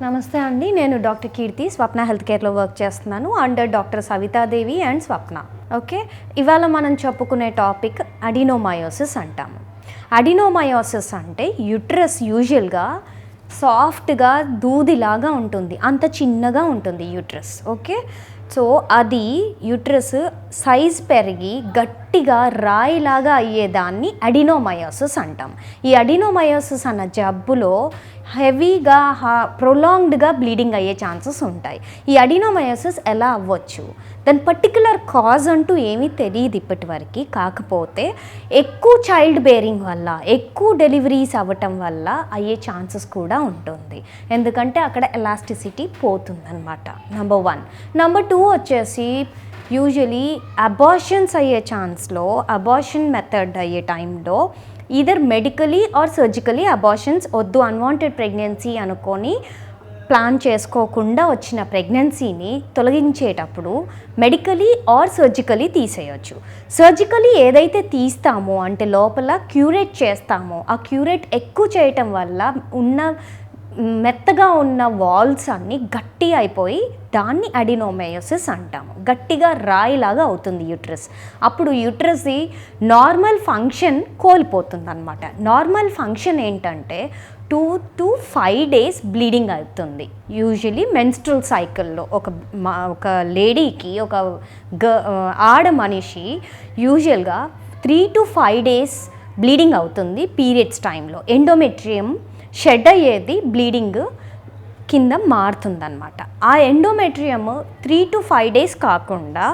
నమస్తే అండి, నేను డాక్టర్ కీర్తి స్వప్న హెల్త్ కేర్లో వర్క్ చేస్తున్నాను under doctor Savitha Devi and Swapna. Okay, ఇవాళ మనం చెప్పుకునే టాపిక్ అడినోమయోసిస్ అంటాము. అడినోమయోసిస్ అంటే యూట్రస్ యూజువల్గా సాఫ్ట్గా దూదిలాగా ఉంటుంది, అంత చిన్నగా ఉంటుంది యూట్రస్. ఓకే, సో అది యూట్రస్ సైజ్ పెరిగి గట్టిగా రాయిలాగా అయ్యేదాన్ని అడినోమయోసిస్ అంటాం. ఈ అడినోమయోసిస్ అన్న జబ్బులో హెవీగా ప్రొలాంగ్డ్గా బ్లీడింగ్ అయ్యే ఛాన్సెస్ ఉంటాయి. ఈ అడినోమయోసిస్ ఎలా అవ్వచ్చు, దాని పర్టికులర్ కాజ్ అంటూ ఏమీ తెలియదు ఇప్పటి వరకు. కాకపోతే ఎక్కువ చైల్డ్ బేరింగ్ వల్ల, ఎక్కువ డెలివరీస్ అవ్వటం వల్ల అయ్యే ఛాన్సెస్ కూడా ఉంటుంది. ఎందుకంటే అక్కడ ఎలాస్టిసిటీ పోతుందన్నమాట. నెంబర్ 1. నెంబర్ 2 వచ్చేసి యూజువలీ అబార్షన్స్ అయ్యే ఛాన్స్లో, అబార్షన్ మెథడ్ అయ్యే టైంలో either medically or surgically abortions వద్దు, అన్వాంటెడ్ ప్రెగ్నెన్సీ అనుకొని ప్లాన్ చేసుకోకుండా వచ్చిన ప్రెగ్నెన్సీని తొలగించేటప్పుడు మెడికలీ ఆర్ సర్జికలీ తీసేయచ్చు. సర్జికలీ ఏదైతే తీస్తామో అంటే లోపల క్యూరేట్ చేస్తామో, ఆ క్యూరేట్ ఎక్కువ చేయటం వల్ల ఉన్న మెత్తగా ఉన్న వాల్స్ అన్నీ గట్టి అయిపోయి దాన్ని అడినోమయోసిస్ అంటాము. గట్టిగా రాయిలాగా అవుతుంది యూట్రస్. అప్పుడు యూట్రస్ది నార్మల్ ఫంక్షన్ కోల్పోతుంది అనమాట. నార్మల్ ఫంక్షన్ ఏంటంటే 2 to 5 days బ్లీడింగ్ అవుతుంది. యూజువలీ మెన్స్ట్రల్ సైకిల్లో ఒక లేడీకి, ఒక ఆడ మనిషి యూజువల్గా 3 to 5 days బ్లీడింగ్ అవుతుంది పీరియడ్స్ టైంలో. ఎండోమెట్రియం షెడ్ అయ్యేది బ్లీడింగ్ కింద మారుతుందన్నమాట. ఆ ఎండోమెట్రియం 3 to 5 days కాకుండా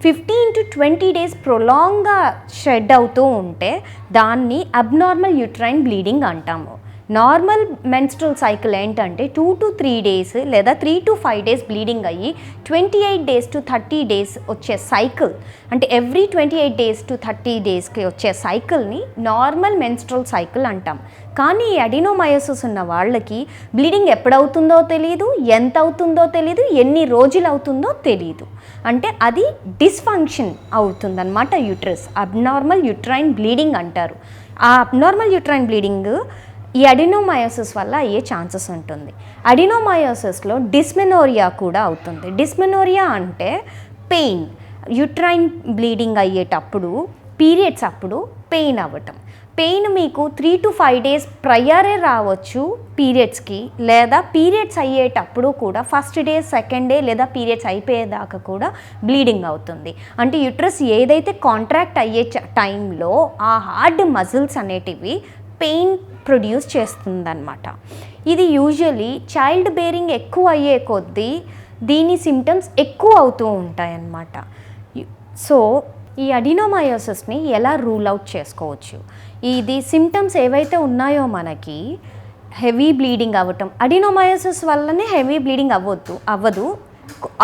15 to 20 days ప్రొలాంగ్గా షెడ్ అవుతూ ఉంటే దాన్ని అబ్నార్మల్ యూట్రైన్ బ్లీడింగ్ అంటాము. నార్మల్ మెన్స్ట్రల్ సైకిల్ ఏంటంటే 2 to 3 days లేదా 3 to 5 days బ్లీడింగ్ అయ్యి 28 days to 30 days వచ్చే సైకిల్, అంటే ఎవ్రీ 28 days to 30 daysకి వచ్చే సైకిల్ని నార్మల్ మెన్స్ట్రల్ సైకిల్ అంటాం. కానీ ఈ అడినోమయోసిస్ ఉన్న వాళ్ళకి బ్లీడింగ్ ఎప్పుడవుతుందో తెలియదు, ఎంత అవుతుందో తెలియదు, ఎన్ని రోజులు అవుతుందో తెలియదు. అంటే అది డిస్ఫంక్షన్ అవుతుందన్నమాట యూట్రస్. అబ్నార్మల్ యూట్రైన్ బ్లీడింగ్ అంటారు. ఆ అబ్నార్మల్ యూట్రైన్ బ్లీడింగ్ ఈ అడినోమయోసిస్ వల్ల అయ్యే ఛాన్సెస్ ఉంటుంది. అడినోమయోసిస్లో డిస్మెనోరియా కూడా అవుతుంది. డిస్మెనోరియా అంటే పెయిన్, యూట్రైన్ బ్లీడింగ్ అయ్యేటప్పుడు, పీరియడ్స్ అప్పుడు పెయిన్ అవ్వటం. పెయిన్ మీకు 3 to 5 days ప్రయరే రావచ్చు పీరియడ్స్కి, లేదా పీరియడ్స్ అయ్యేటప్పుడు కూడా ఫస్ట్ డే, సెకండ్ డే లేదా పీరియడ్స్ అయిపోయేదాకా కూడా బ్లీడింగ్ అవుతుంది. అంటే యూట్రస్ ఏదైతే కాంట్రాక్ట్ అయ్యే టైంలో ఆ హార్డ్ మజిల్స్ అనేటివి పెయిన్ ప్రొడ్యూస్ చేస్తుందన్నమాట. ఇది యూజువలీ చైల్డ్ బేరింగ్ ఎక్కువ అయ్యే కొద్దీ దీని సిమ్టమ్స్ ఎక్కువ అవుతూ ఉంటాయన్నమాట. సో ఈ అడినోమయోసిస్ని ఎలా రూల్ అవుట్ చేసుకోవచ్చు? ఇది సిమ్టమ్స్ ఏవైతే ఉన్నాయో మనకి హెవీ బ్లీడింగ్ అవ్వటం, అడినోమయోసిస్ వల్లనే హెవీ బ్లీడింగ్ అవ్వదు,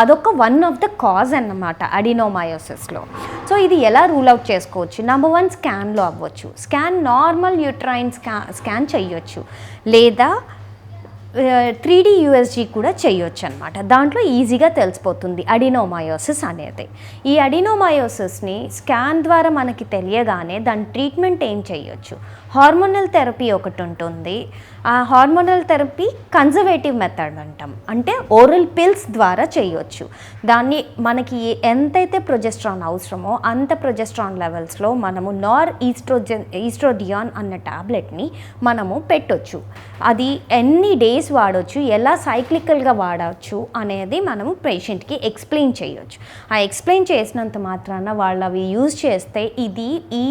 అదొక వన్ ఆఫ్ ద కాజ్ అన్నమాట అడినోమయోసిస్లో. సో ఇది ఎలా రూల్ అవుట్ చేసుకోవచ్చు? నెంబర్ 1, స్కాన్లో అవ్వచ్చు. స్కాన్ నార్మల్ యూట్రైన్ స్కాన్ చేయొచ్చు, లేదా 3D USG కూడా చేయొచ్చు అనమాట. దాంట్లో ఈజీగా తెలిసిపోతుంది అడినోమయోసిస్ అనేది. ఈ అడినోమయోసిస్ని స్కాన్ ద్వారా మనకి తెలియగానే దాని ట్రీట్మెంట్ ఏం చేయొచ్చు? హార్మోనల్ థెరపీ ఒకటి ఉంటుంది. ఆ హార్మోనల్ థెరపీ కన్జర్వేటివ్ మెథడ్ అంటాం, అంటే ఓరల్ పిల్స్ ద్వారా చేయొచ్చు. దాన్ని మనకి ఎంతైతే ప్రొజెస్ట్రాన్ అవసరమో అంత ప్రొజెస్ట్రాన్ లెవెల్స్లో మనము ఈస్ట్రోడియాన్ అన్న టాబ్లెట్ని మనము పెట్టొచ్చు. అది ఎన్ని డేస్ వాడవచ్చు, ఎలా సైక్లికల్గా వాడవచ్చు అనేది మనము పేషెంట్కి ఎక్స్ప్లెయిన్ చేయొచ్చు. ఆ ఎక్స్ప్లెయిన్ చేసినంత మాత్రాన వాళ్ళు అవి యూజ్ చేస్తే ఇది ఈ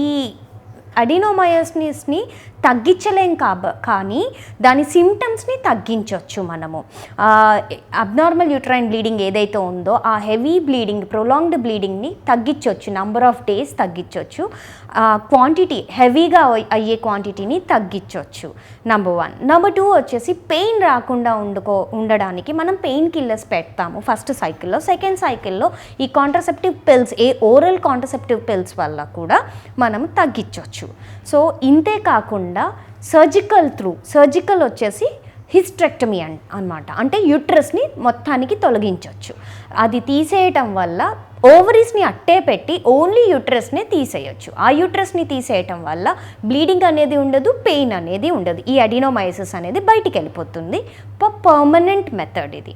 అడినోమయోసిస్ని తగ్గించలేం కానీ దాని సిమ్టమ్స్ని తగ్గించవచ్చు మనము. అబ్నార్మల్ యూట్రైన్ బ్లీడింగ్ ఏదైతే ఉందో ఆ హెవీ బ్లీడింగ్, ప్రొలాంగ్డ్ బ్లీడింగ్ని తగ్గించవచ్చు, నంబర్ ఆఫ్ డేస్ తగ్గించవచ్చు, క్వాంటిటీ హెవీగా అయ్యే క్వాంటిటీని తగ్గించవచ్చు. నెంబర్ 1. నెంబర్ 2 వచ్చేసి పెయిన్ రాకుండా ఉండడానికి మనం పెయిన్ కిల్లర్స్ పెడతాము ఫస్ట్ సైకిల్లో. సెకండ్ సైకిల్లో ఈ contraceptive pills, oral contraceptive pills వల్ల కూడా మనం తగ్గించవచ్చు. సో ఇంతే కాకుండా సర్జికల్ వచ్చేసి హిస్టెక్టమీ అన్నమాట. అంటే యూట్రస్ని మొత్తానికి తొలగించవచ్చు. అది తీసేయటం వల్ల ఓవరీస్ని అట్టే పెట్టి ఓన్లీ యూట్రస్నే తీసేయచ్చు. ఆ యూట్రస్ని తీసేయటం వల్ల బ్లీడింగ్ అనేది ఉండదు, పెయిన్ అనేది ఉండదు. ఈ అడినోమయోసిస్ అనేది బయటికి వెళ్ళిపోతుంది. పర్మనెంట్ మెథడ్ ఇది.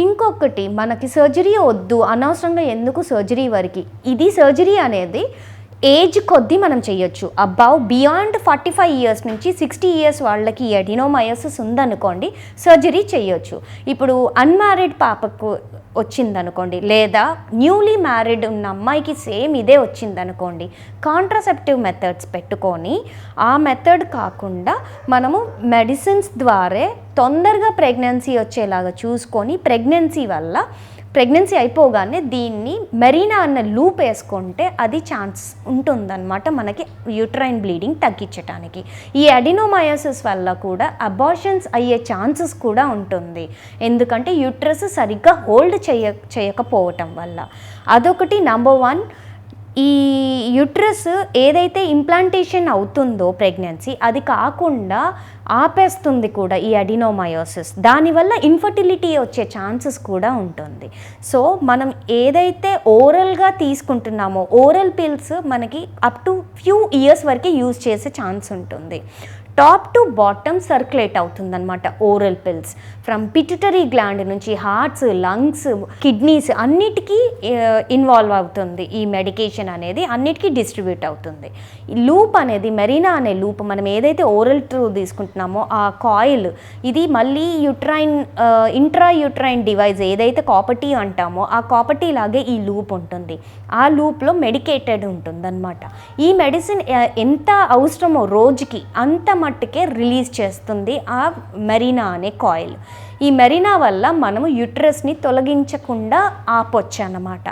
ఇంకొకటి, మనకి సర్జరీ వద్దు, అనవసరంగా ఎందుకు సర్జరీ వరకు, ఇది సర్జరీ అనేది ఏజ్ కొద్దీ మనం చేయొచ్చు. బియాండ్ 45 ఇయర్స్ నుంచి 60 ఇయర్స్ వాళ్ళకి ఈ అడినోమయోసిస్ ఉందనుకోండి, సర్జరీ చేయొచ్చు. ఇప్పుడు అన్మ్యారీడ్ పాపకు వచ్చిందనుకోండి, లేదా న్యూలీ మ్యారీడ్ ఉన్న అమ్మాయికి సేమ్ ఇదే వచ్చిందనుకోండి, కాంట్రాసెప్టివ్ మెథడ్స్ పెట్టుకొని, ఆ మెథడ్ కాకుండా మనము మెడిసిన్స్ ద్వారా తొందరగా ప్రెగ్నెన్సీ వచ్చేలాగా చూసుకొని, ప్రెగ్నెన్సీ అయిపోగానే దీన్ని మెరీనా అన్న లూప్ వేసుకుంటే అది ఛాన్స్ ఉంటుందన్నమాట మనకి యూట్రైన్ బ్లీడింగ్ తగ్గించడానికి. ఈ అడినోమయోసిస్ వల్ల కూడా అబార్షన్స్ అయ్యే ఛాన్సెస్ కూడా ఉంటుంది, ఎందుకంటే యూట్రస్ సరిగ్గా హోల్డ్ చేయకపోవటం వల్ల. అదొకటి. నెంబర్ 1, ఈ యూట్రస్ ఏదైతే ఇంప్లాంటేషన్ అవుతుందో ప్రెగ్నెన్సీ, అది కాకుండా ఆపేస్తుంది కూడా ఈ అడినోమయోసిస్. దానివల్ల ఇన్ఫర్టిలిటీ వచ్చే ఛాన్సెస్ కూడా ఉంటుంది. సో మనం ఏదైతే ఓరల్గా తీసుకుంటున్నామో, ఓరల్ పిల్స్ మనకి అప్ టు ఫ్యూ ఇయర్స్ వరకు యూజ్ చేసే ఛాన్స్ ఉంటుంది. టాప్ టు బాటమ్ సర్క్యులేట్ అవుతుందన్నమాట oral pills. From pituitary gland నుంచి హార్ట్స్, లంగ్స్, కిడ్నీస్ అన్నిటికీ ఇన్వాల్వ్ అవుతుంది ఈ మెడికేషన్ అనేది, అన్నిటికీ డిస్ట్రిబ్యూట్ అవుతుంది. ఈ లూప్ అనేది, మెరీనా అనే లూప్, మనం ఏదైతే ఓరల్ త్రూ తీసుకుంటున్నామో ఆ కాయిల్, ఇది మళ్ళీ ఇంట్రా యూట్రైన్ డివైస్ ఏదైతే కాపర్టీ అంటామో ఆ కాపర్టీ లాగే ఈ లూప్ ఉంటుంది. ఆ లూప్లో మెడికేటెడ్ ఉంటుందన్నమాట. ఈ మెడిసిన్ ఎంత అవసరమో రోజుకి అంత మట్టుకే రిలీజ్ చేస్తుంది ఆ మెరీనా అనే కాయిల్. ఈ మెరీనా వల్ల మనము యూట్రస్ని తొలగించకుండా ఆపొచ్చు అన్నమాట.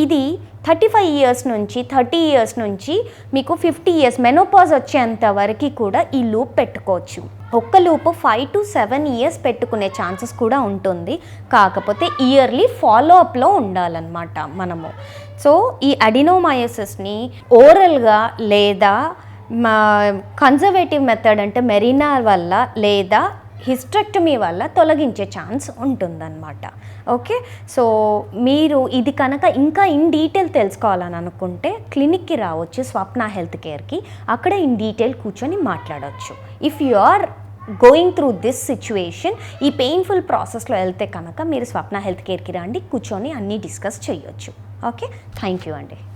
ఇది 35 ఇయర్స్ నుంచి 30 ఇయర్స్ నుంచి మీకు 50 ఇయర్స్ మెనోపాజ్ వచ్చేంత వరకు కూడా ఈ లూప్ పెట్టుకోవచ్చు. ఒక్క లూప్ 5 to 7 ఇయర్స్ పెట్టుకునే ఛాన్సెస్ కూడా ఉంటుంది. కాకపోతే ఇయర్లీ ఫాలోఅప్లో ఉండాలన్నమాట మనము. సో ఈ అడినోమయోసిస్ని ఓరల్గా లేదా కన్జర్వేటివ్ మెథడ్ అంటే మెరీనా వల్ల లేదా హిస్టెక్టమీ వల్ల తొలగించే ఛాన్స్ ఉంటుందన్నమాట. ఓకే, సో మీరు ఇది కనుక ఇంకా ఇన్ డీటెయిల్ తెలుసుకోవాలని అనుకుంటే క్లినిక్కి రావచ్చు, స్వప్న హెల్త్ కేర్కి. అక్కడ ఇన్ డీటెయిల్ కూర్చొని మాట్లాడవచ్చు. If you are going through this situation, ఈ పెయిన్ఫుల్ ప్రాసెస్లో వెళ్తే కనుక మీరు స్వప్న హెల్త్ కేర్కి రండి, కూర్చొని అన్నీ డిస్కస్ చేయొచ్చు. ఓకే, థ్యాంక్ యూ అండి.